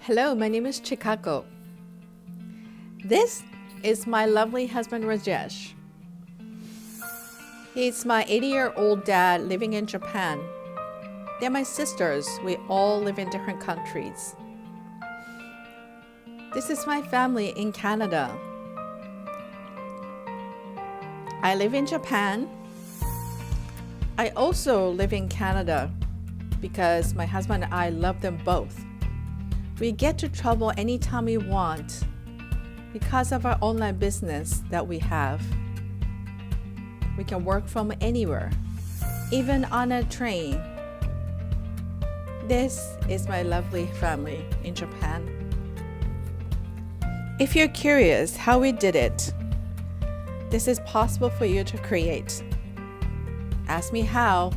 Hello, my name is Chikako. This is my lovely husband Rajesh. He's my 80-year-old dad living in Japan. They're my sisters. We all live in different countries. This is my family in Canada. I live in Japan. I also live in Canada because my husband and I love them both. We get to travel anytime we want because of our online business that we have. We can work from anywhere, even on a train. This is my lovely family in Japan. If you're curious how we did it, this is possible for you to create. Ask me how.